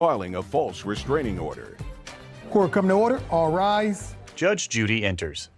filing a false restraining order. Court come to order. All rise. Judge Judy enters.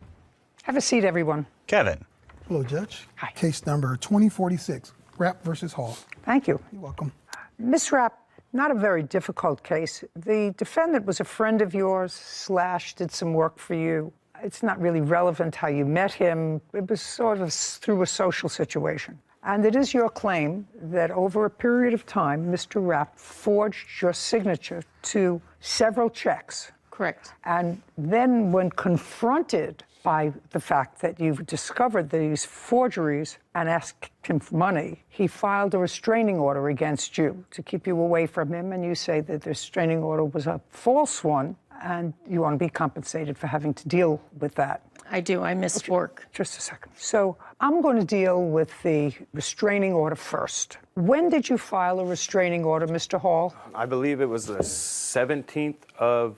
Have a seat, everyone. Kevin. Hello, Judge. Hi. Case number 2046, Rapp versus Hall. Thank you. You're welcome. Ms. Rapp, not a very difficult case. The defendant was a friend of yours / did some work for you. It's not really relevant how you met him. It was sort of through a social situation. And it is your claim that over a period of time, Mr. Rapp forged your signature to several checks. Correct. And then when confronted by the fact that you've discovered these forgeries and asked him for money, he filed a restraining order against you to keep you away from him. And you say that the restraining order was a false one, and you want to be compensated for having to deal with that. I do. I missed work. Just a second. So I'm going to deal with the restraining order first. When did you file a restraining order, Mr. Hall? I believe it was the 17th of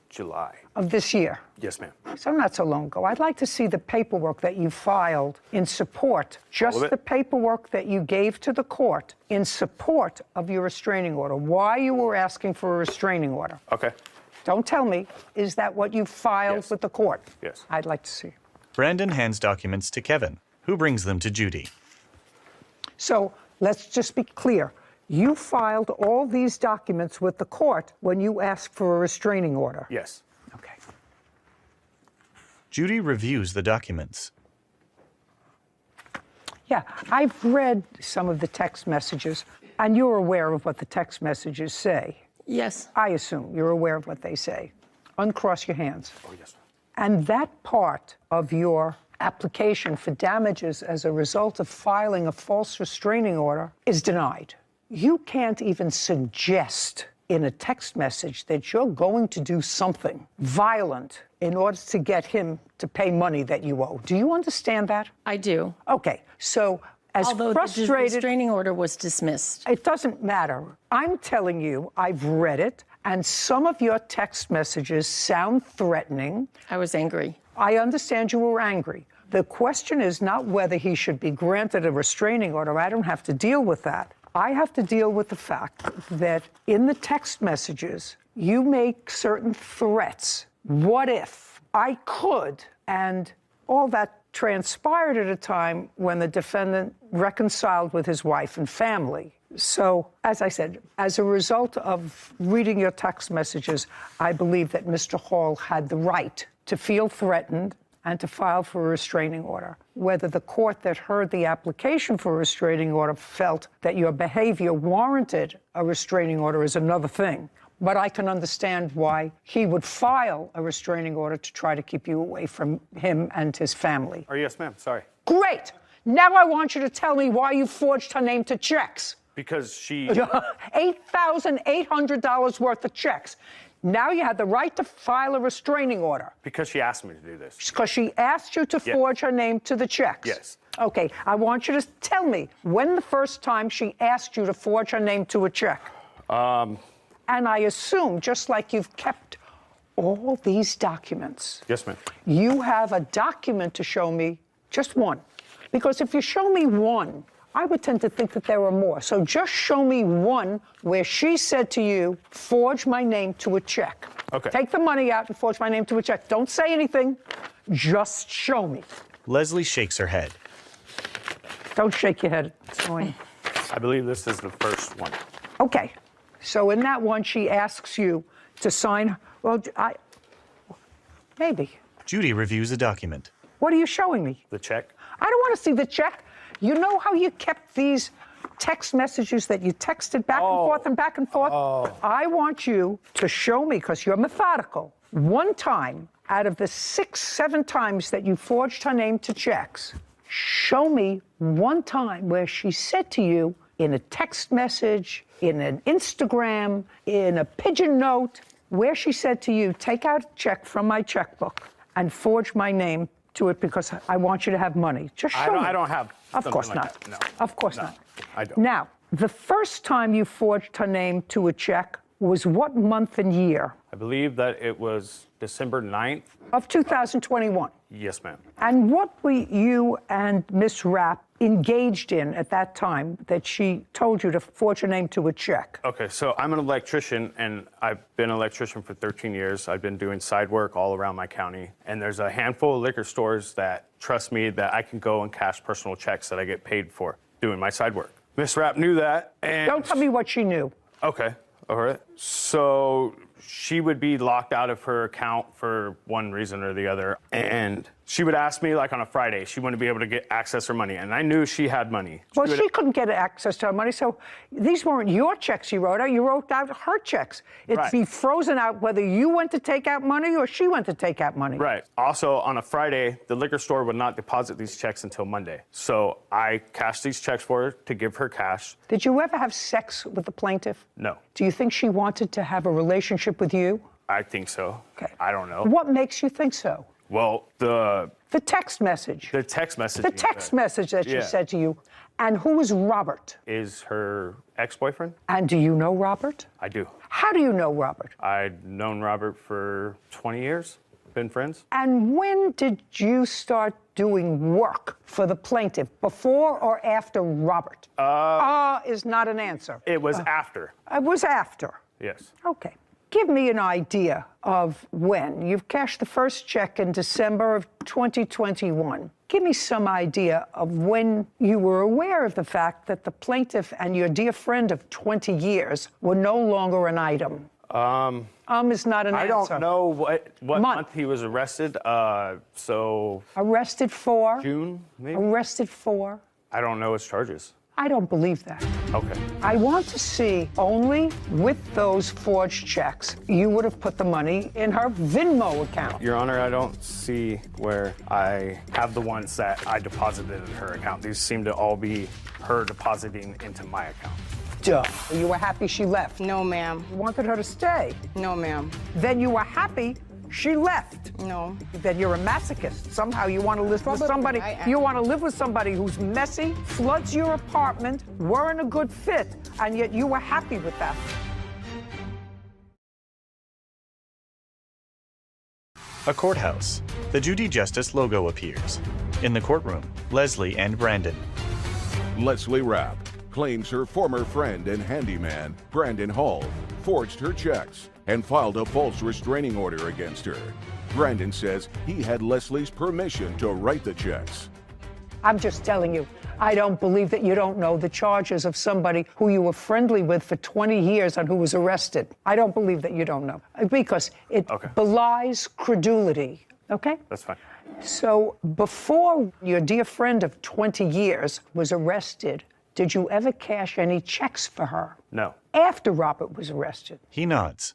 July. Of this year? Yes, ma'am. So not so long ago. I'd like to see the paperwork that you filed in support, just the paperwork that you gave to the court in support of your restraining order, why you were asking for a restraining order. Okay. Don't tell me, is that what you filed with the court? Yes. I'd like to see. Brandon hands documents to Kevin, who brings them to Judy. So let's just be clear. You filed all these documents with the court when you asked for a restraining order? Yes. Okay. Judy reviews the documents. Yeah, I've read some of the text messages, and you're aware of what the text messages say. Yes. I assume you're aware of what they say. Uncross your hands. Oh, yes. And that part of your application for damages as a result of filing a false restraining order is denied. You can't even suggest in a text message that you're going to do something violent in order to get him to pay money that you owe. Do you understand that? I do. Okay, so as Although frustrated... the restraining order was dismissed. It doesn't matter. I'm telling you, I've read it, and some of your text messages sound threatening. I was angry. I understand you were angry. The question is not whether he should be granted a restraining order. I don't have to deal with that. I have to deal with the fact that in the text messages, you make certain threats. What if I could? And all that transpired at a time when the defendant reconciled with his wife and family. So, as I said, as a result of reading your text messages, I believe that Mr. Hall had the right to feel threatened and to file for a restraining order. Whether the court that heard the application for a restraining order felt that your behavior warranted a restraining order is another thing. But I can understand why he would file a restraining order to try to keep you away from him and his family. Oh, yes, ma'am. Sorry. Great! Now I want you to tell me why you forged her name to checks. Because she... $8,800 worth of checks. Now you had the right to file a restraining order. Because she asked me to do this. Because she asked you to forge her name to the checks? Yes. Okay, I want you to tell me when the first time she asked you to forge her name to a check. And I assume, just like you've kept all these documents. Yes, ma'am. You have a document to show me, just one. Because if you show me one, I would tend to think that there are more. So just show me one where she said to you, forge my name to a check. Okay. Take the money out and forge my name to a check. Don't say anything. Just show me. Leslie shakes her head. Don't shake your head. It's annoying. I believe this is the first one. Okay. So in that one, she asks you to sign. Well, maybe. Judy reviews a document. What are you showing me? The check? I don't want to see the check. You know how you kept these text messages that you texted back and forth and back and forth? I want you to show me, because you're methodical, one time out of the 6, 7 times that you forged her name to checks, show me one time where she said to you in a text message, in an Instagram, in a pigeon note, where she said to you, take out a check from my checkbook and forge my name to it because I want you to have money. Just show me. I don't have Of course like not. That. No. Of course No, not. I don't. Now, the first time you forged her name to a check, was what month and year I believe that it was December 9th. of 2021? Yes, ma'am. And what were you and Miss Rapp engaged in at that time that she told you to forge your name to a check? Okay, so I'm an electrician, and I've been an electrician for 13 years. I've been doing side work all around my county, and there's a handful of liquor stores that trust me that I can go and cash personal checks that I get paid for doing my side work. Miss Rapp knew that, and... Don't tell me what she knew. Okay, all right. So she would be locked out of her account for one reason or the other, and she would ask me, like on a Friday, she wouldn't be able to get access to her money, and I knew she had money. Well, she couldn't get access to her money, so these weren't your checks you wrote out. You wrote out her checks. It'd Right. be frozen out whether you went to take out money or she went to take out money. Right. Also, on a Friday, the liquor store would not deposit these checks until Monday. So I cashed these checks for her to give her cash. Did you ever have sex with the plaintiff? No. Do you think she wanted to have a relationship with you? I think so. Okay. I don't know. What makes you think so? Well, the text message. The text message. The text message that she Yeah. said to you. And who is Robert? Is her ex-boyfriend? And do you know Robert? I do. How do you know Robert? I'd known Robert for 20 years. Been friends. And when did you start doing work for the plaintiff, before or after Robert? Is not an answer. It was after. It was after. Yes. Okay. Give me an idea of when. You've cashed the first check in December of 2021. Give me some idea of when you were aware of the fact that the plaintiff and your dear friend of 20 years were no longer an item. Is not an I answer. don't know what Month. month he was arrested. So Arrested for? June, maybe? Arrested for? I don't know his charges. I don't believe that. Okay. I want to see only with those forged checks, you would have put the money in her Venmo account. Your Honor, I don't see where I have the ones that I deposited in her account. These seem to all be her depositing into my account. Duh. You were happy she left. No, ma'am. You wanted her to stay. No, ma'am. Then you were happy she left. No. Then you're a masochist. Somehow you want to live with Probably somebody. I am. You want to live with somebody who's messy, floods your apartment, weren't a good fit, and yet you were happy with that. A courthouse. The Judy Justice logo appears. In the courtroom, Leslie and Brandon. Leslie Rapp claims her former friend and handyman, Brandon Hall, forged her checks and filed a false restraining order against her. Brandon says he had Leslie's permission to write the checks. I'm just telling you, I don't believe that you don't know the charges of somebody who you were friendly with for 20 years and who was arrested. I don't believe that you don't know, because it belies credulity, okay? That's fine. So before your dear friend of 20 years was arrested, did you ever cash any checks for her? No. After Robert was arrested? He nods.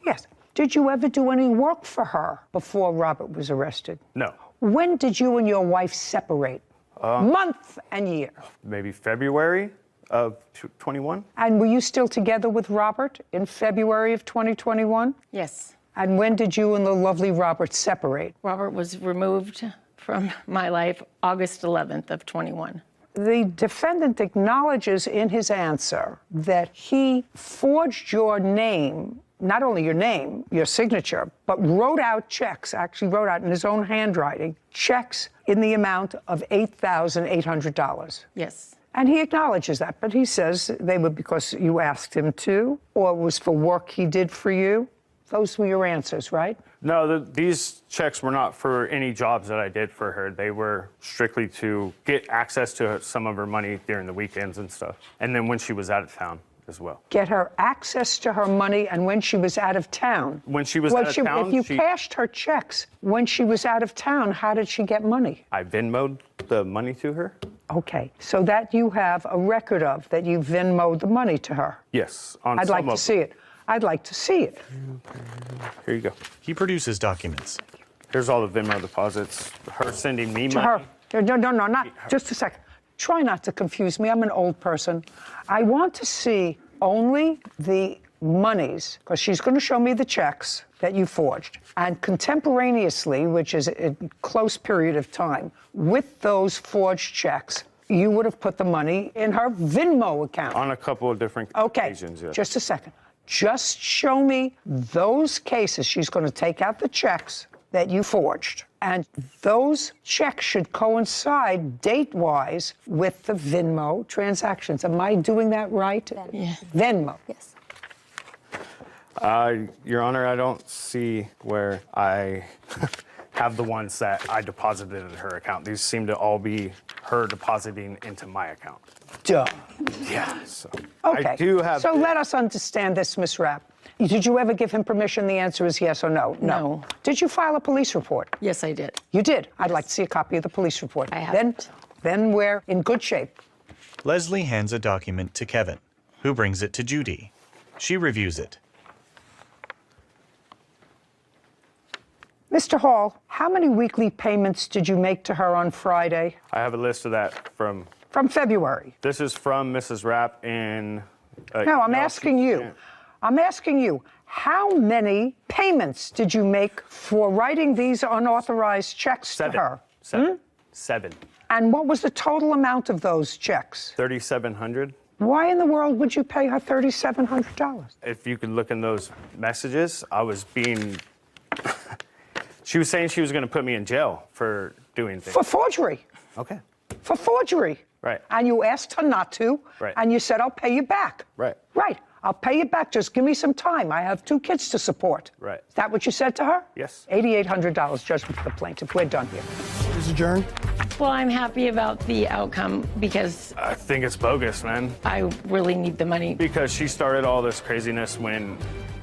Yes. Did you ever do any work for her before Robert was arrested? No. When did you and your wife separate? Month and year. Maybe February of 21? And were you still together with Robert in February of 2021? Yes. And when did you and the lovely Robert separate? Robert was removed from my life August 11th of 21. The defendant acknowledges in his answer that he forged your name, not only your name, your signature, but wrote out checks, actually wrote out in his own handwriting, checks in the amount of $8,800. Yes. And he acknowledges that, but he says they were because you asked him to, or it was for work he did for you. Those were your answers, right? No, these checks were not for any jobs that I did for her. They were strictly to get access to some of her money during the weekends and stuff. And then when she was out of town as well. Get her access to her money, and when she was out of town. When she was out of town, if you cashed her checks when she was out of town, how did she get money? I Venmo'd the money to her. Okay, so that you have a record of, that you Venmo'd the money to her. Yes. I'd like to see it. I'd like to see it. Here you go. He produces documents. Here's all the Venmo deposits. Her sending me To money. her. No, not. Just a second. Try not to confuse me. I'm an old person. I want to see only the monies, because she's going to show me the checks that you forged. And contemporaneously, which is a close period of time, with those forged checks, you would have put the money in her Venmo account. On a couple of different occasions, yes. Just a second. Just show me those cases. She's going to take out the checks that you forged. And those checks should coincide date-wise with the Venmo transactions. Am I doing that right? Venmo. Yeah. Venmo. Yes. Your Honor, I don't see where I have the ones that I deposited in her account. These seem to all be her depositing into my account. Duh. Yeah, so Okay. I do have. So let us understand this, Ms. Rapp. Did you ever give him permission? The answer is yes or no. No. Did you file a police report? Yes, I did. You did. I'd like to see a copy of the police report. I haven't. Then we're in good shape. Leslie hands a document to Kevin, who brings it to Judy. She reviews it. Mr. Hall, how many weekly payments did you make to her on Friday? I have a list of that from. From February. This is from Mrs. Rapp in. No, I'm asking you. I'm asking you, how many payments did you make for writing these unauthorized checks to her? Seven. And what was the total amount of those checks? $3,700. Why in the world would you pay her $3,700? If you could look in those messages, I was being. She was saying she was going to put me in jail for doing things. For forgery. Okay. For forgery. Right. And you asked her not to. Right. And you said, I'll pay you back. Right. Right. I'll pay you back. Just give me some time. I have 2 kids to support. Right. Is that what you said to her? Yes. $8,800 judgment for the plaintiff. We're done here. Is adjourned. Well, I'm happy about the outcome because I think it's bogus, man. I really need the money. Because she started all this craziness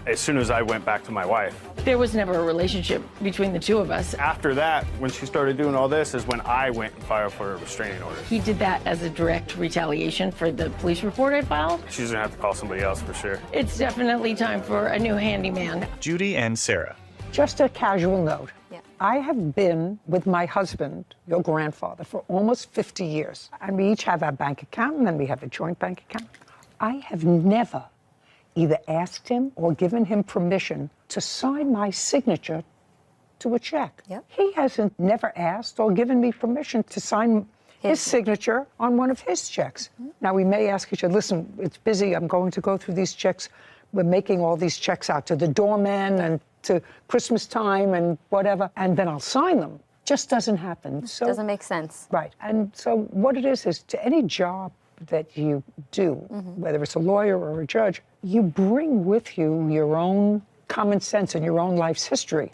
as soon as I went back to my wife. There was never a relationship between the two of us. After that, when she started doing all this, is when I went and filed for a restraining order. He did that as a direct retaliation for the police report I filed. She's gonna have to call somebody else for sure. It's definitely time for a new handyman. Judy and Sarah. Just a casual note. Yeah. I have been with my husband, your grandfather, for almost 50 years. And we each have our bank account, and then we have a joint bank account. I have never either asked him or given him permission to sign my signature to a check. Yep. He hasn't never asked or given me permission to sign his signature on one of his checks. Now, we may ask each other, listen, it's busy, I'm going to go through these checks. We're making all these checks out to the doorman and to Christmas time and whatever, and then I'll sign them. Just doesn't happen. So, Doesn't make sense. right. And so what it is to any job that you do, whether it's a lawyer or a judge, you bring with you your own common sense and your own life's history.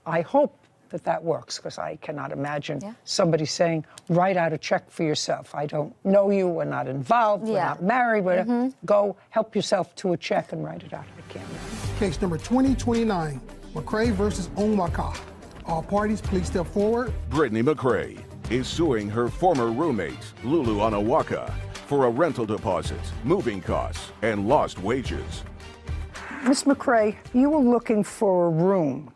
I hope that that works, because I cannot imagine somebody saying, write out a check for yourself. I don't know you, we're not involved, we're not married, go help yourself to a check and write it out. I can't imagine. Case number 2029, McCray versus Onwaka. All parties, please step forward. Brittany McCray is suing her former roommate, Lulu Onawaka, for a rental deposit, moving costs, and lost wages. Miss McCray, you were looking for a room,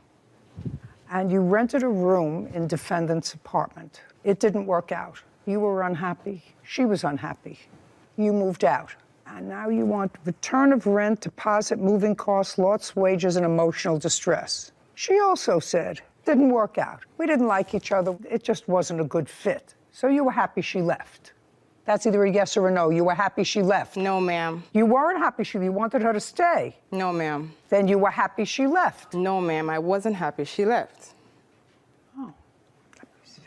and you rented a room in defendant's apartment. It didn't work out. You were unhappy. She was unhappy. You moved out. And now you want return of rent, deposit, moving costs, lost wages, and emotional distress. She also said, didn't work out. We didn't like each other. It just wasn't a good fit. So you were happy she left. That's either a yes or a no. You were happy she left. No, ma'am. You weren't happy you wanted her to stay. No, ma'am. Then you were happy she left. No, ma'am. I wasn't happy she left. Oh, let me see.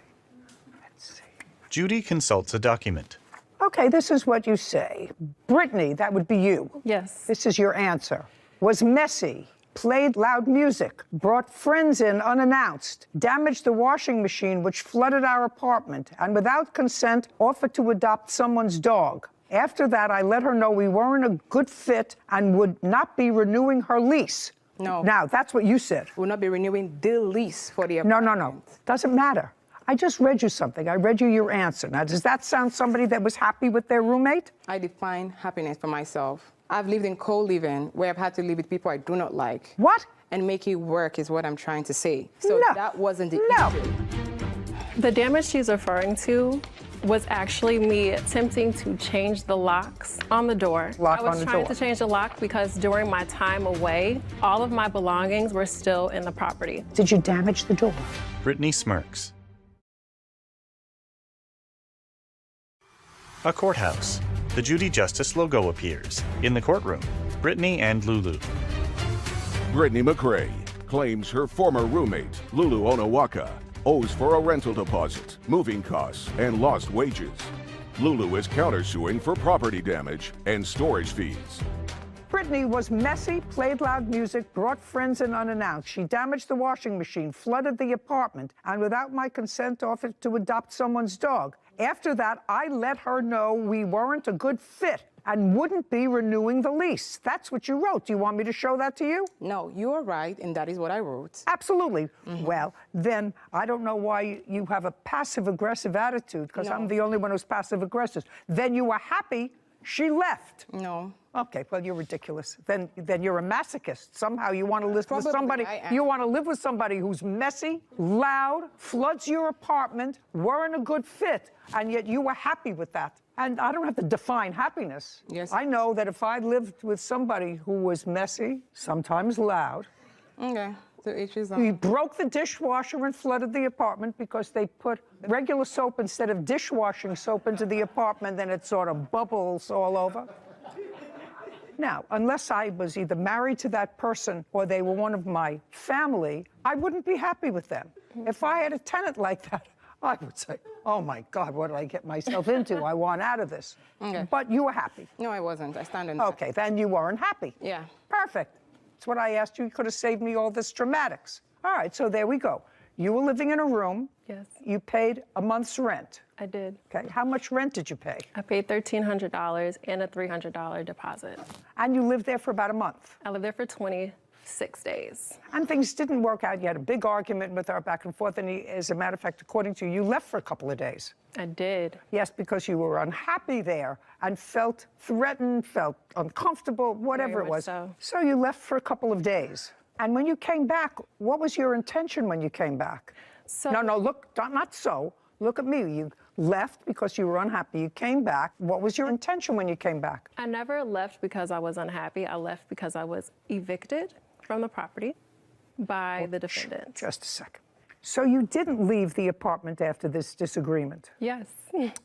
Let's see. Judy consults a document. Okay, this is what you say. Brittany, that would be you. Yes. This is your answer. Was messy, played loud music, brought friends in unannounced, damaged the washing machine which flooded our apartment, and without consent offered to adopt someone's dog. After that, I let her know we weren't a good fit and would not be renewing her lease. No. Now, that's what you said. We'll not be renewing the lease for the No, apartment. no. Doesn't matter. I just read you something. I read you your answer. Now, does that sound somebody that was happy with their roommate? I define happiness for myself. I've lived in co-living where I've had to live with people I do not like. What? And make it work is what I'm trying to say. So No. that wasn't the No. issue. The damage she's referring to was actually me attempting to change the locks on the door. Lock I was on the trying door. to change the lock because during my time away, all of my belongings were still in the property. Did you damage the door? Brittany smirks. A courthouse. The Judy Justice logo appears. In the courtroom, Brittany and Lulu. Brittany McRae claims her former roommate, Lulu Onawaka, owes for a rental deposit, moving costs, and lost wages. Lulu is countersuing for property damage and storage fees. Brittany was messy, played loud music, brought friends in unannounced. She damaged the washing machine, flooded the apartment, and without my consent offered to adopt someone's dog. After that, I let her know we weren't a good fit and wouldn't be renewing the lease. That's what you wrote. Do you want me to show that to you? No, you are right, and that is what I wrote. Absolutely. Well, then I don't know why you have a passive-aggressive attitude, because I'm the only one who's passive-aggressive. Then you were happy she left. No. Okay, well, you're ridiculous. Then you're a masochist. Somehow you want to live with Probably somebody. I am. You want to live with somebody who's messy, loud, floods your apartment, weren't a good fit, and yet you were happy with that. And I don't have to define happiness. Yes. I know that if I lived with somebody who was messy, sometimes loud, Okay, so each is we broke the dishwasher and flooded the apartment because they put regular soap instead of dishwashing soap into the apartment, then it sort of bubbles all over. Now, unless I was either married to that person or they were one of my family, I wouldn't be happy with them. If I had a tenant like that, I would say, oh my God, what did I get myself into? I want out of this. Okay. But you were happy. No, I wasn't. I stand in that. Okay, then you weren't happy. Yeah. Perfect. That's what I asked you. You could have saved me all this dramatics. All right, so there we go. You were living in a room. Yes. You paid a month's rent. I did. Okay, how much rent did you pay? I paid $1,300 and a $300 deposit. And you lived there for about a month. I lived there for 26 days. And things didn't work out. You had a big argument with her back and forth. And as a matter of fact, according to you, you left for a couple of days. I did. Yes, because you were unhappy there and felt threatened, felt uncomfortable, whatever Very it much was. so. So you left for a couple of days. And when you came back, what was your intention when you came back? So No, look, not so. Look at me. You left because you were unhappy. You came back. What was your intention when you came back? I never left because I was unhappy. I left because I was evicted from the property by the defendant. Just a second. So you didn't leave the apartment after this disagreement? Yes,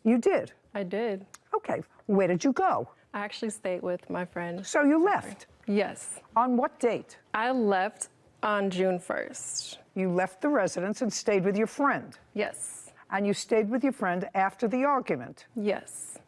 You did? I did. Okay. Where did you go? I actually stayed with my friend. So you left. Yes. On what date? I left on June 1st. You left the residence and stayed with your friend. Yes. And you stayed with your friend after the argument. Yes.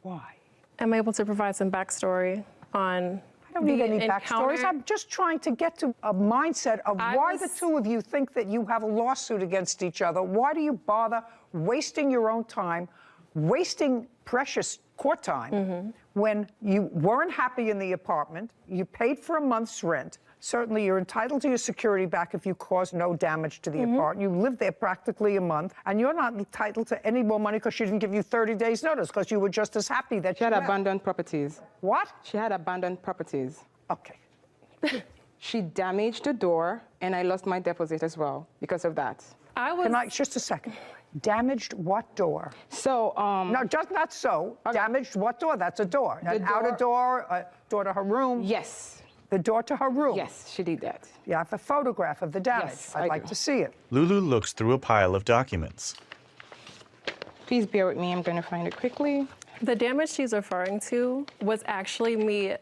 Why? I'm able to provide some backstory on I don't need any encounter. backstories. I'm just trying to get to a mindset of why the two of you think that you have a lawsuit against each other. Why do you bother wasting your own time, wasting precious court time when you weren't happy in the apartment, you paid for a month's rent. Certainly, you're entitled to your security back if you caused no damage to the apartment. You lived there practically a month, and you're not entitled to any more money because she didn't give you 30 days' notice because you were just as happy that She had left. abandoned properties. What? She had abandoned properties. Okay. She damaged the door, and I lost my deposit as well because of that. I was Just a second. Damaged what door? So, No, just not so. Damaged what door? That's a door. An door- outer door, a door to her room. yes, The door to her room. yes, she did that. You have a photograph of the damage. Yes, I'd I like do. to see it. Lulu looks through a pile of documents. Please bear with me. I'm going to find it quickly. The damage she's referring to was actually me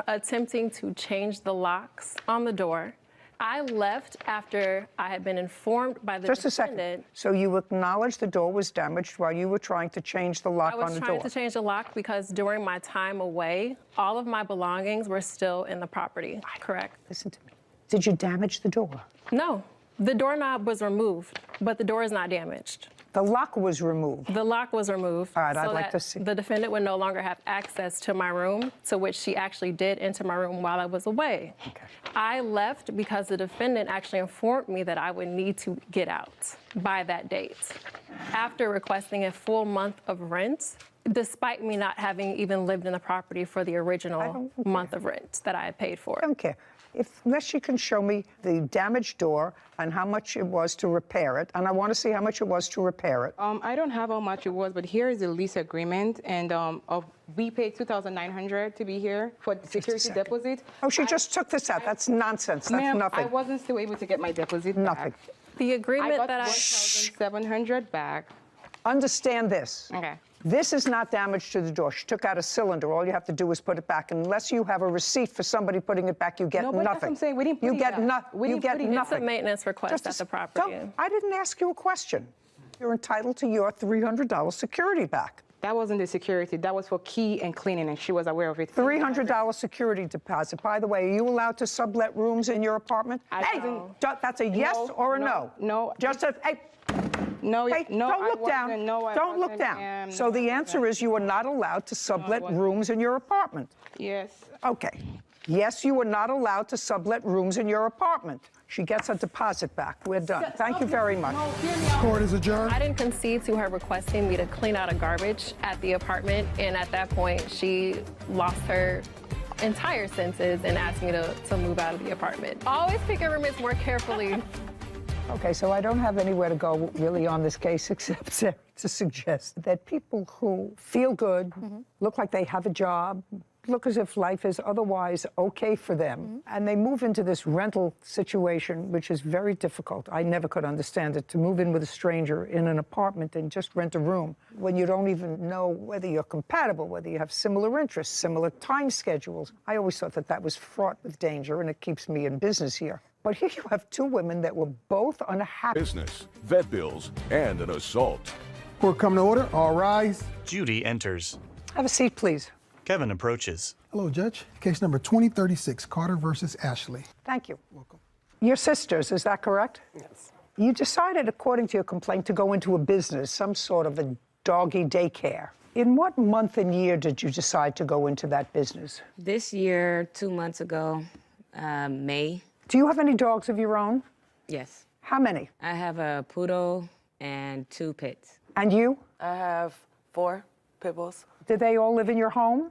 attempting to change the locks on the door. I left after I had been informed by the Just a defendant. second. So you acknowledge the door was damaged while you were trying to change the lock I on was the trying door. to change the lock because during my time away, all of my belongings were still in the property. Correct? Listen to me. Did you damage the door? No, the doorknob was removed, but the door is not damaged. The lock was removed. The lock was removed. All right, I'd so like that to see. The defendant would no longer have access to my room, to which she actually did enter my room while I was away. Okay. I left because the defendant actually informed me that I would need to get out by that date. After requesting a full month of rent, despite me not having even lived in the property for the original month of rent that I had paid for. I don't care. Unless you can show me the damaged door and how much it was to repair it, and I want to see how much it was to repair it. I don't have how much it was, but here is the lease agreement, and we paid $2,900 to be here for the security second. deposit. Oh, she just took this out. That's nonsense. That's Ma'am, nothing. I wasn't still able to get my deposit Nothing. back. The I agreement got that I... $1,700 back. Understand this. Okay. This is not damage to the door. She took out a cylinder. All you have to do is put it back. Unless you have a receipt for somebody putting it back, you get No, but nothing. that's what I'm saying. We didn't put you it get back. nothing. We You didn't get put it back. nothing. It's a maintenance request at the property. I didn't ask you a question. You're entitled to your $300 security back. That wasn't the security. That was for key and cleaning, and she was aware of it. $300 security deposit. By the way, are you allowed to sublet rooms in your apartment? Hey, that's a yes or a no? No. Just a, hey, No, hey, no, don't I look down. wasn't. No, I Don't look wasn't. down. So No, the I answer wasn't. is you are not allowed to sublet wasn't. rooms in your apartment. Yes. Okay. Yes, you are not allowed to sublet rooms in your apartment. She gets her deposit back. We're done. Thank you very much. Court is adjourned. I didn't concede to her requesting me to clean out a garbage at the apartment, and at that point, she lost her entire senses and asked me to move out of the apartment. Always pick your roommates more carefully. Okay, so I don't have anywhere to go really on this case except to suggest that people who feel good, look like they have a job, look as if life is otherwise okay for them, and they move into this rental situation, which is very difficult. I never could understand it, to move in with a stranger in an apartment and just rent a room when you don't even know whether you're compatible, whether you have similar interests, similar time schedules. I always thought that was fraught with danger, and it keeps me in business here. But here you have two women that were both unhappy. Business, vet bills, and an assault. Court come to order. All rise. Judy enters. Have a seat, please. Kevin approaches. Hello, Judge. Case number 2036, Carter versus Ashley. Thank you. Welcome. Your sisters, is that correct? Yes. You decided, according to your complaint, to go into a business, some sort of a doggy daycare. In what month and year did you decide to go into that business? This year, 2 months ago, May. Do you have any dogs of your own? Yes. How many? I have a poodle and 2 pits. And you? I have 4 pit bulls. Did they all live in your home?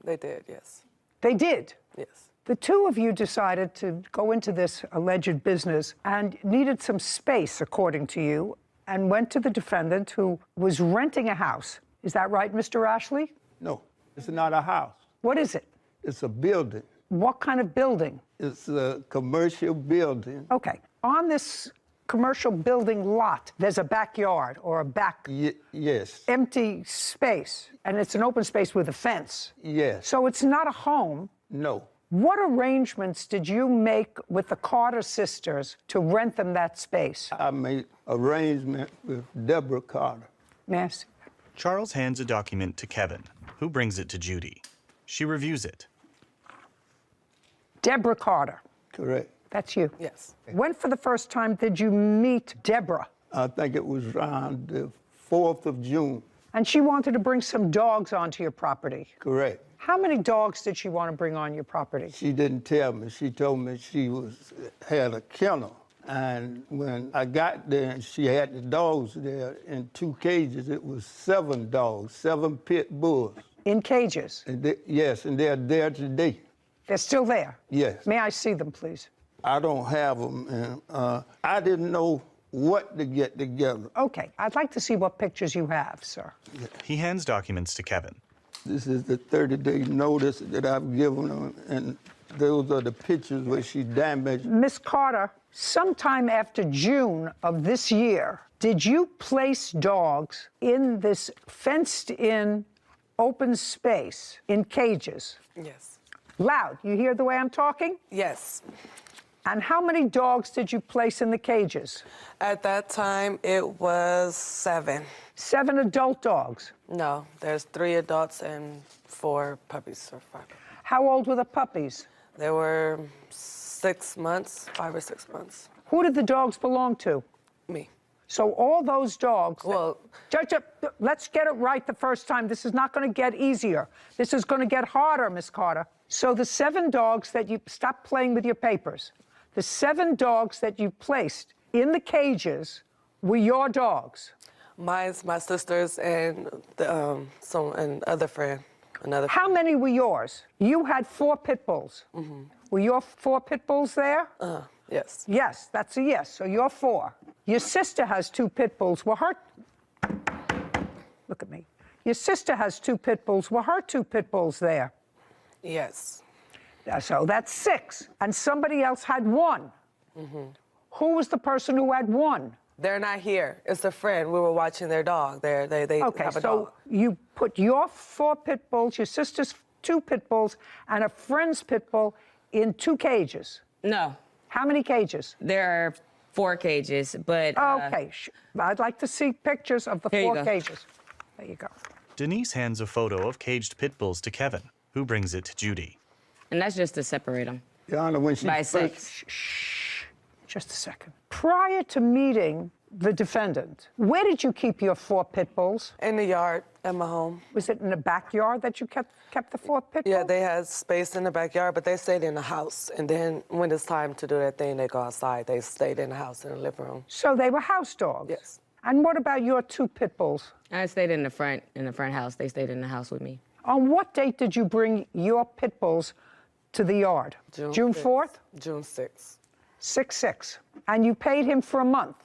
They did, yes. They did? Yes. The two of you decided to go into this alleged business and needed some space, according to you, and went to the defendant who was renting a house. Is that right, Mr. Ashley? No, it's not a house. What is it? It's a building. What kind of building? It's a commercial building. Okay. On this commercial building lot, there's a backyard or a back Yes. empty space, and it's an open space with a fence. Yes. So it's not a home. No. What arrangements did you make with the Carter sisters to rent them that space? I made arrangement with Deborah Carter. Yes. Charles hands a document to Kevin, who brings it to Judy. She reviews it. Deborah Carter. Correct. That's you. Yes. When for the first time did you meet Deborah? I think it was around the 4th of June. And she wanted to bring some dogs onto your property. Correct. How many dogs did she want to bring on your property? She didn't tell me. She told me she had a kennel. And when I got there and she had the dogs there in 2 cages, it was 7 dogs, 7 pit bulls. In cages? And yes, and they're there today. They're still there? Yes. May I see them, please? I don't have them, and I didn't know what to get together. Okay, I'd like to see what pictures you have, sir. He hands documents to Kevin. This is the 30-day notice that I've given them, and those are the pictures where she damaged. Miss Carter, sometime after June of this year, did you place dogs in this fenced-in open space in cages? Yes. Loud. You hear the way I'm talking? Yes. And how many dogs did you place in the cages? At that time, it was 7. 7 adult dogs. No, there's 3 adults and 4 puppies or 5. How old were the puppies? They were 6 months, 5 or 6 months. Who did the dogs belong to? Me. So all those dogs... Well... Judge, let's get it right the first time. This is not going to get easier. This is going to get harder, Miss Carter. So the 7 dogs that you... Stop playing with your papers. The 7 dogs that you placed in the cages were your dogs. Mine's my sister's and another friend. How many were yours? You had 4 pit bulls. Mm-hmm. Were your 4 pit bulls there? Yes. Yes, that's a yes. So you're 4. Your sister has 2 pit bulls. Were her... Look at me. Your sister has 2 pit bulls. Were her 2 pit bulls there? Yes. So that's 6. And somebody else had 1. Mm-hmm. Who was the person who had 1? They're not here. It's a friend. We were watching their dog. They Okay, have a so dog. you put your 4 pit bulls, your sister's 2 pit bulls, and a friend's pit bull in 2 cages. No, How many cages? there are 4 cages, but Okay, I'd like to see pictures of the Here you 4 go. cages. There you go. Denise hands a photo of caged pit bulls to Kevin, who brings it to Judy. and that's just to separate them Your Honor, when she by first, sex. Just a second. Prior to meeting the defendant, where did you keep your 4 pit bulls? In the yard at my home. Was it in the backyard that you kept the 4 pit bulls? Yeah, they had space in the backyard, but they stayed in the house. And then when it's time to do that thing, they go outside. They stayed in the house in the living room. So they were house dogs? Yes. And what about your 2 pit bulls? I stayed in the front house. They stayed in the house with me. On what date did you bring your pit bulls to the yard? June 4th? June 6th. 6/6. And you paid him for a month.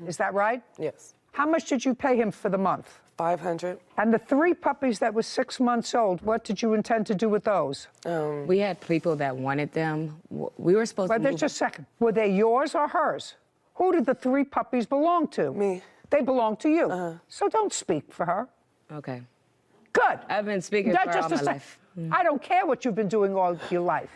Is that right? Yes. How much did you pay him for the month? $500. And the 3 puppies that were 6 months old, what did you intend to do with those? We had people that wanted them. We were supposed But to there's move. just a second. Were they yours or hers? Who did the 3 puppies belong to? Me. They belong to you. So don't speak for her. Okay. Good. I've been speaking No, for just all a my sec. life. I don't care what you've been doing all your life.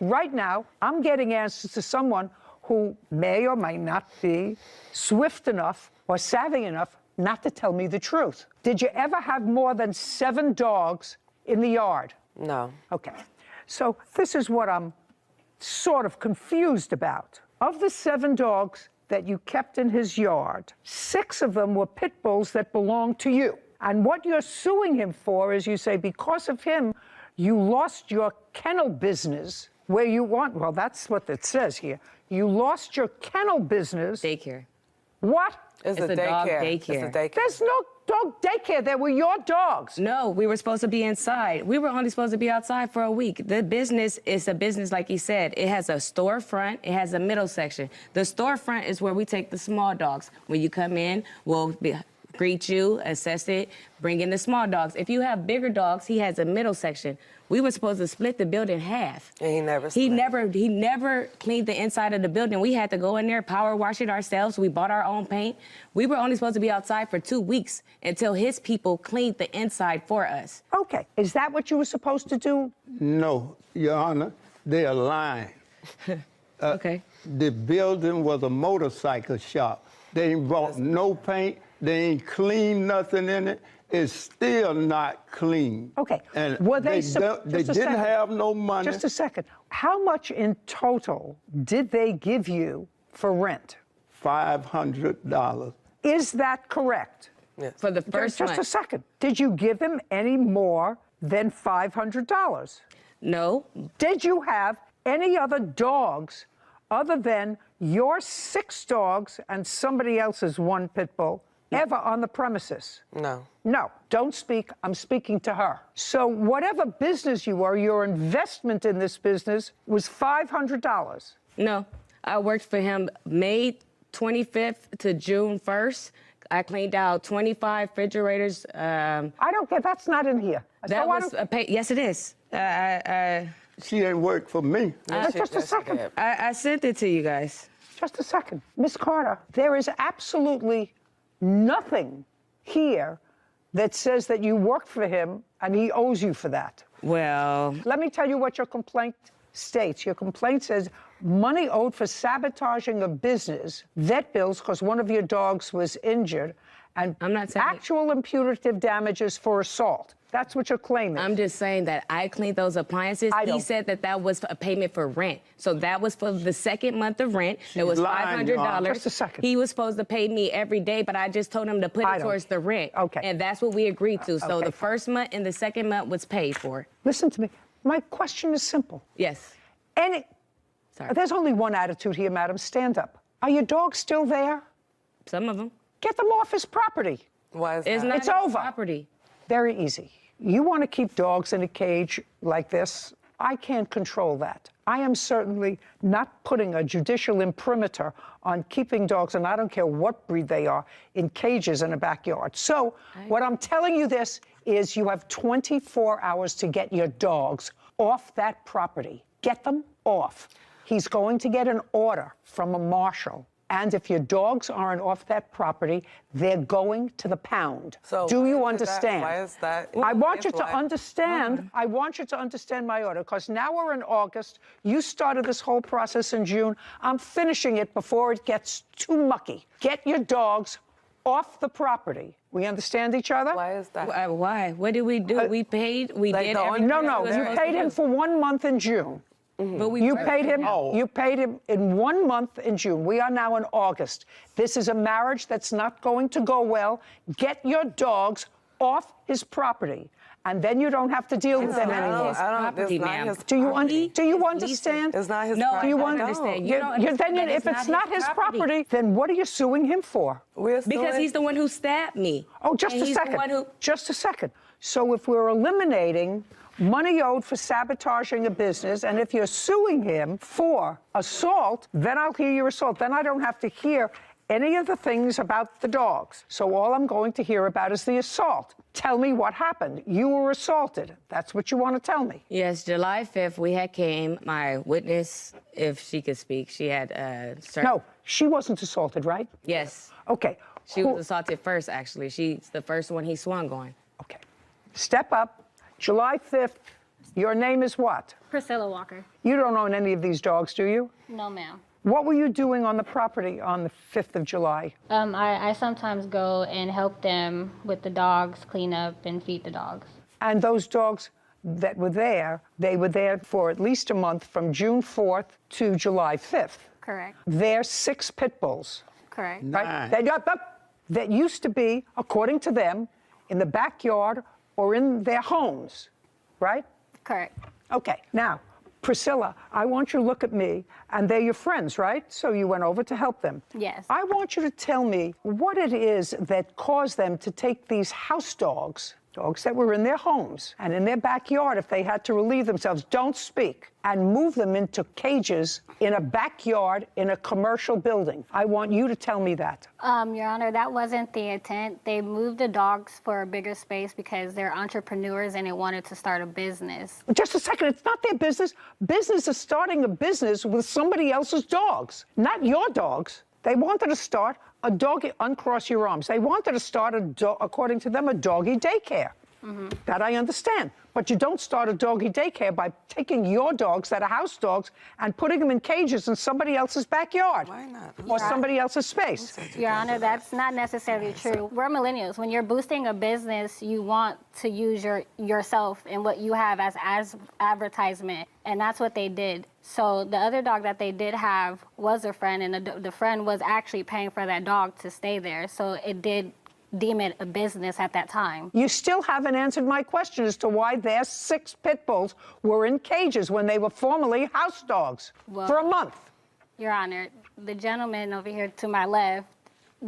Right now, I'm getting answers to someone who may or may not be swift enough or savvy enough not to tell me the truth. Did you ever have more than 7 dogs in the yard? No. Okay. So this is what I'm sort of confused about. Of the 7 dogs that you kept in his yard, 6 of them were pit bulls that belonged to you. And what you're suing him for is you say because of him, you lost your kennel business where you want, well, that's what it says here. You lost your kennel business. Daycare. What? It's a dog daycare. daycare. It's a daycare. There's no dog daycare. They were your dogs. No, we were supposed to be inside. We were only supposed to be outside for a week. The business is a business, like he said. It has a storefront. It has a middle section. The storefront is where we take the small dogs. When you come in, we'll greet you, assess it, bring in the small dogs. If you have bigger dogs, he has a middle section. We were supposed to split the building in half. And he never He split. never cleaned the inside of the building. We had to go in there, power wash it ourselves. We bought our own paint. We were only supposed to be outside for 2 weeks until his people cleaned the inside for us. Okay. Is that what you were supposed to do? no, Your Honor, they are lying. Okay. The building was a motorcycle shop. They ain't bought no paint. They ain't cleaned nothing in it. It's still not clean. Okay. And Were they they just a didn't second. have no money. Just a second. How much in total did they give you for rent? $500. Is that correct? Yes. For the first Just a month. second. Did you give him any more than $500? No. Did you have any other dogs other than your 6 dogs and somebody else's 1 pit bull ever on the premises? No. No, don't speak. I'm speaking to her. So whatever business you were, your investment in this business was $500. No. I worked for him May 25th to June 1st. I cleaned out 25 refrigerators. I don't care. That's not in here. That So I was don't- a pay. Yes, it is. She ain't worked for me. Just a second. I sent it to you guys. Just a second. Miss Carter, there is absolutely nothing here that says that you worked for him and he owes you for that. Well, Let me tell you what your complaint states. Your complaint says money owed for sabotaging a business, vet bills because one of your dogs was injured, and I'm not saying- actual and punitive damages for assault. That's what your claim is. I'm just saying that I cleaned those appliances. I He don't- said that that was a payment for rent. So that was for the second month of rent. It was lying, $500. Just a second. He was supposed to pay me every day, but I just told him to put I it don't- towards the rent. Okay. And that's what we agreed to. So okay, the first month and the second month was paid for. Listen to me. My question is simple. Yes. Sorry. There's only one attitude here, madam. Stand up. Are your dogs still there? Some of them. Get them off his property. Why is It's that? not It's his over. property. Very easy. You want to keep dogs in a cage like this? I can't control that. I am certainly not putting a judicial imprimatur on keeping dogs, and I don't care what breed they are, in cages in a backyard. So what I'm telling you this is you have 24 hours to get your dogs off that property. Get them off. He's going to get an order from a marshal, And if your dogs aren't off that property, they're going to the pound. So do you why understand? is that? I want you to understand. I want you to understand my order, because now we're in August. You started this whole process in June. I'm finishing it before it gets too mucky. Get your dogs off the property. We understand each other? Why is that? Why? What did we do? We paid. We like did. the everything No, we no. were You supposed paid to him do. for 1 month in June. But we You worked paid him. it out. You paid him in 1 month in June. We are now in August. This is a marriage that's not going to go well. Get your dogs off his property, and then you don't have to deal with them anymore. Property, ma'am. Do you understand? It's not his No, property. I don't understand. You don't understand that if it's not his property, then what are you suing him for? Because he's the one who stabbed me. Oh, just And a he's the second. one who- Just a second. So if we're eliminating money owed for sabotaging a business, and if you're suing him for assault, then I'll hear your assault. Then I don't have to hear any of the things about the dogs. So all I'm going to hear about is the assault. Tell me what happened. You were assaulted. That's what you want to tell me. Yes, July 5th, we had came. My witness, if she could speak, she had certain... No, she wasn't assaulted, right? Yes. Okay. She was assaulted first, actually. She's the first one he swung on. Okay. Step up. July 5th. Your name is what? Priscilla Walker. You don't own any of these dogs, do you? No, ma'am. What were you doing on the property on the 5th of July? I sometimes go and help them with the dogs, clean up and feed the dogs. And those dogs that were there, they were there for at least a month from June 4th to July 5th. Correct. They're 6 pit bulls. Correct. Right? That used to be, according to them, in the backyard or in their homes, right? Correct. Okay, now, Priscilla, I want you to look at me, and they're your friends, right? So you went over to help them. Yes. I want you to tell me what it is that caused them to take these house dogs, dogs that were in their homes and in their backyard if they had to relieve themselves, don't speak, and move them into cages in a backyard in a commercial building. I want you to tell me that. Your Honor, that wasn't the intent. They moved the dogs for a bigger space because they're entrepreneurs and they wanted to start a business. Just a second, it's not their business. Business is starting a business with somebody else's dogs, not your dogs. They wanted to start a doggy, uncross your arms. They wanted to start, according to them, a doggy daycare. That I understand. But you don't start a doggy daycare by taking your dogs that are house dogs and putting them in cages in somebody else's backyard. Why not? Or somebody else's space. Your Honor, that's not necessarily true. We're millennials. When you're boosting a business, you want to use yourself and what you have as advertisement, and that's what they did. So the other dog that they did have was a friend, and the friend was actually paying for that dog to stay there. So it did deem it a business at that time. You still haven't answered my question as to why their 6 pit bulls were in cages when they were formerly house dogs for a month. Your Honor, the gentleman over here to my left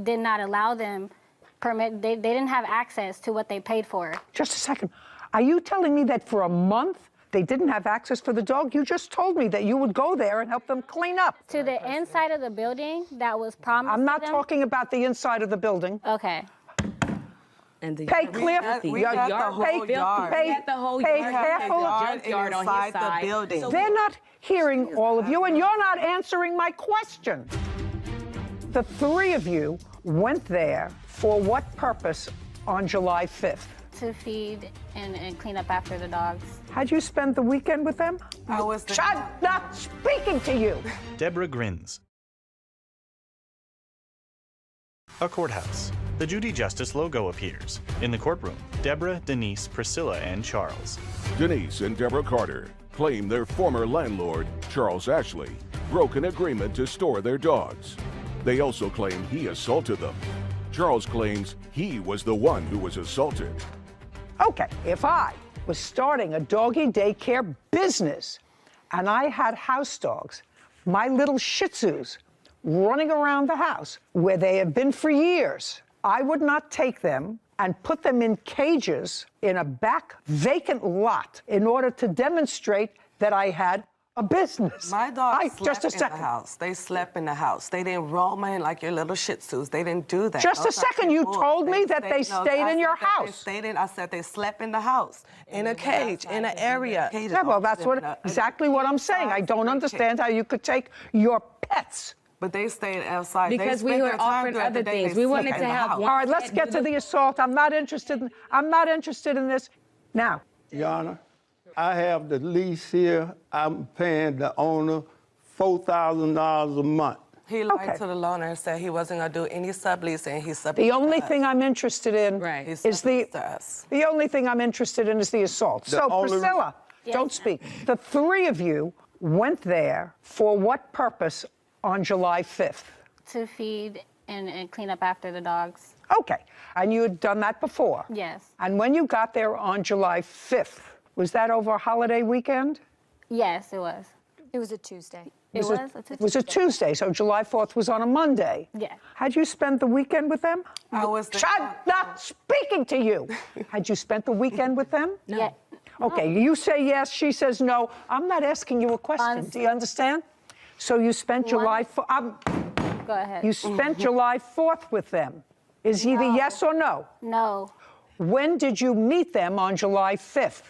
did not allow them permit. They didn't have access to what they paid for. Just a second. Are you telling me that for a month they didn't have access for the dog? You just told me that you would go there and help them clean up. To the inside of the building that was promised I'm not to them? talking about the inside of the building. Okay. And the Pay clear. We got the whole yard. We had the whole pay yard. careful. Junkyard on his side. the building. So They're not hearing all of you, and you're not answering my question. The 3 of you went there for what purpose on July 5th? To feed and clean up after the dogs. How'd you spend the weekend with them? I was not speaking to you. Deborah grins. A courthouse. The Judy Justice logo appears. In the courtroom, Deborah, Denise, Priscilla, and Charles. Denise and Deborah Carter claim their former landlord, Charles Ashley, broke an agreement to store their dogs. They also claim he assaulted them. Charles claims he was the one who was assaulted. Okay, if I was starting a doggy daycare business and I had house dogs, my little Shih Tzus, running around the house where they have been for years, I would not take them and put them in cages in a back vacant lot in order to demonstrate that I had a business. My dogs slept just a in second. the house. They slept in the house. They didn't roam in like your little Shih Tzus. They didn't do that. Just a Those are second. You pit bulls. told me that they stayed in your house. I said they slept in the house, in a cage, in an area. Yeah, well, that's exactly what I'm saying. I don't understand how you could take your pets But they stayed outside. Because we were offering other things. We wanted to have one. All right, let's get to the assault. I'm not interested in this. Now. Your Honor, I have the lease here. I'm paying the owner $4,000 a month. He lied to the loaner and said he wasn't going to do any sublease, and he subleased. The only thing I'm interested in is the only thing I'm interested in is the assault. So, Priscilla, don't speak. The three of you went there for what purpose on July 5th? To feed and clean up after the dogs. Okay. And you had done that before? Yes. And when you got there on July 5th, was that over a holiday weekend? Yes, it was. It was a Tuesday. It was a Tuesday, so July 4th was on a Monday. Yeah. Had you spent the weekend with them? I was there. I'm not speaking to you. Had you spent the weekend with them? No. Yeah. Okay, you say yes, she says no. I'm not asking you a question. Do you understand? So you spent July 4th. Go ahead. You spent July 4th with them. Is either yes or no? No. When did you meet them on July 5th?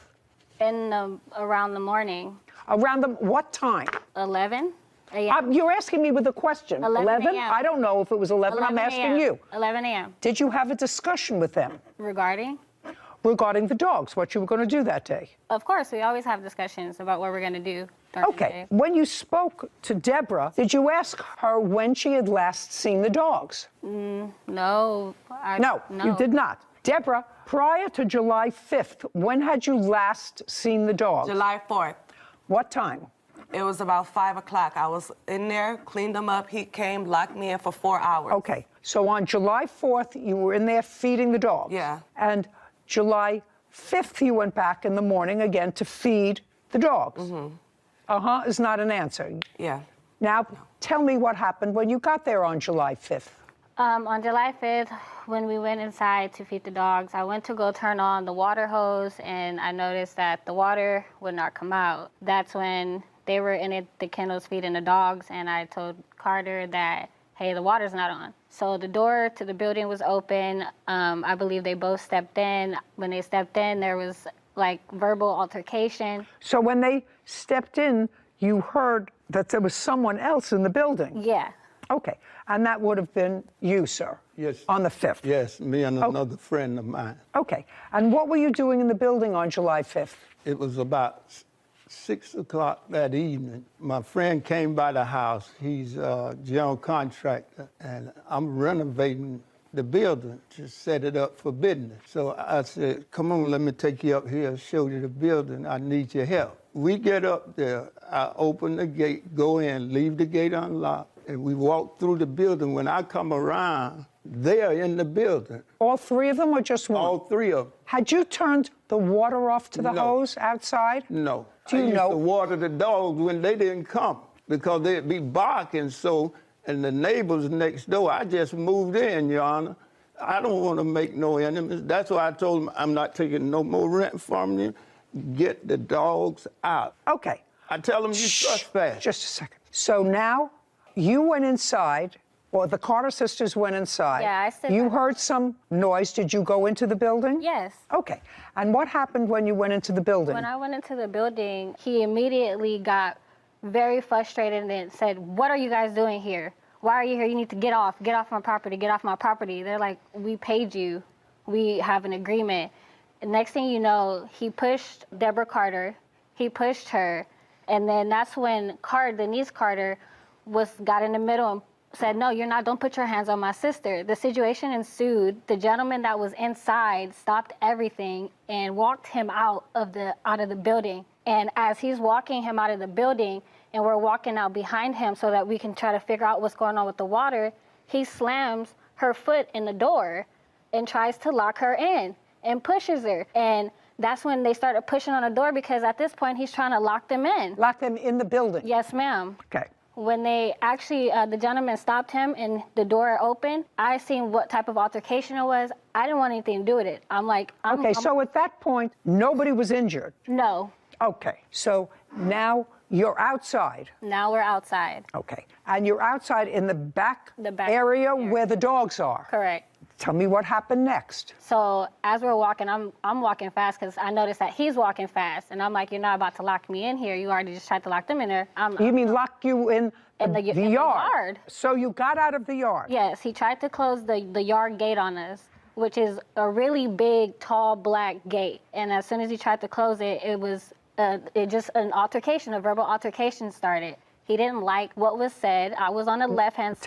Around the morning. Around what time? 11 a.m. You're asking me with a question. 11 a.m. I don't know if it was 11. I'm asking you. 11 a.m. Did you have a discussion with them? Regarding the dogs, what you were going to do that day? Of course, we always have discussions about what we're going to do during the day. When you spoke to Deborah, did you ask her when she had last seen the dogs? No. No, you did not. Deborah, prior to July 5th, when had you last seen the dogs? July 4th. What time? It was about 5 o'clock. I was in there, cleaned them up. He came, locked me in for 4 hours. Okay. So on July 4th, you were in there feeding the dogs. Yeah. And July 5th, you went back in the morning again to feed the dogs. Mm-hmm. Is not an answer. Yeah. Now, tell me what happened when you got there on July 5th. On July 5th, when we went inside to feed the dogs, I went to go turn on the water hose, and I noticed that the water would not come out. That's when they were in the kennels feeding the dogs, and I told Carter that, hey, the water's not on. So the door to the building was open. I believe they both stepped in. When they stepped in, there was like verbal altercation. So when they stepped in, you heard that there was someone else in the building? Yeah. Okay. And that would have been you, sir? Yes. On the 5th? Yes, me and another friend of mine. Okay. And what were you doing in the building on July 5th? It was about 6 o'clock that evening. My friend came by the house. He's a general contractor, and I'm renovating the building to set it up for business. So I said, come on, let me take you up here and show you the building. I need your help. We get up there. I open the gate, go in, leave the gate unlocked, and we walk through the building. When I come around, they're in the building. All three of them or just one? All three of them. Had you turned the water off to the hose outside? No. Do you I used to water the dogs when they didn't come because they'd be barking so, and the neighbors next door, I just moved in, Your Honor. I don't want to make no enemies. That's why I told them I'm not taking no more rent from you. Get the dogs out. Okay. I tell them you trespass. Just a second. So now you went inside, or the Carter sisters went inside. Yeah, I said You heard some noise. Did you go into the building? Yes. Okay. And what happened when you went into the building? When I went into the building, he immediately got very frustrated and said, what are you guys doing here? Why are you here? You need to get off my property, get off my property. They're like, we paid you. We have an agreement. And next thing you know, he pushed Deborah Carter. He pushed her. And then that's when Denise Carter got in the middle and said, no, you're not, don't put your hands on my sister. The situation ensued. The gentleman that was inside stopped everything and walked him out of the building. And as he's walking him out of the building and we're walking out behind him so that we can try to figure out what's going on with the water, he slams her foot in the door and tries to lock her in and pushes her. And that's when they started pushing on the door because at this point he's trying to lock them in. Lock them in the building? Yes, ma'am. Okay. When they actually, the gentleman stopped him and the door opened, I seen what type of altercation it was. I didn't want anything to do with it. I'm like, so at that point, nobody was injured? No. Okay. So now you're outside? Now we're outside. Okay. And you're outside in the back area where the dogs are? Correct. Tell me what happened next. So as we're walking, I'm walking fast because I noticed that he's walking fast, and I'm like, you're not about to lock me in here. You already just tried to lock them in there. You mean lock you in the yard? So you got out of the yard? Yes, he tried to close the yard gate on us, which is a really big, tall, black gate. And as soon as he tried to close it, it was just an altercation, a verbal altercation started. He didn't like what was said. I was on the left-hand side.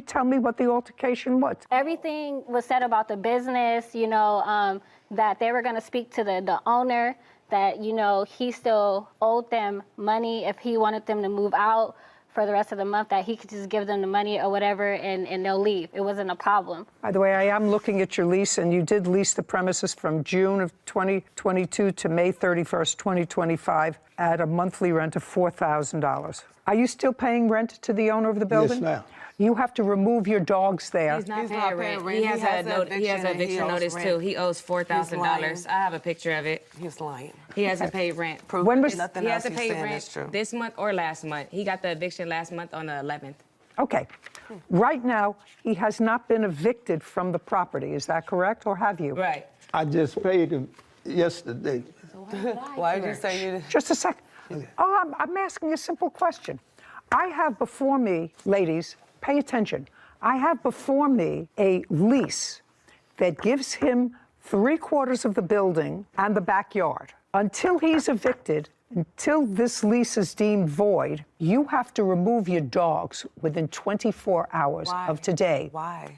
Tell me what the altercation was. Everything was said about the business, you know, that they were going to speak to the owner, that, you know, he still owed them money if he wanted them to move out for the rest of the month, that he could just give them the money or whatever and they'll leave. It wasn't a problem. By the way, I am looking at your lease, and you did lease the premises from June of 2022 to May 31st, 2025 at a monthly rent of $4,000. Are you still paying rent to the owner of the building? Yes, ma'am. You have to remove your dogs there. He's not paying rent. He has an eviction notice too. He owes $4,000. I have a picture of it. He's lying. He hasn't paid rent. When was Nothing he else hasn't he's paid saying rent is true. this month or last month. He got the eviction last month on the 11th. Okay. Right now, he has not been evicted from the property. Is that correct, or have you? Right. I just paid him yesterday. Why did you say you? Just a second. Oh, I'm asking a simple question. I have before me, ladies, pay attention. I have before me a lease that gives him 3/4 of the building and the backyard. Until he's evicted, until this lease is deemed void, you have to remove your dogs within 24 hours of today. Why?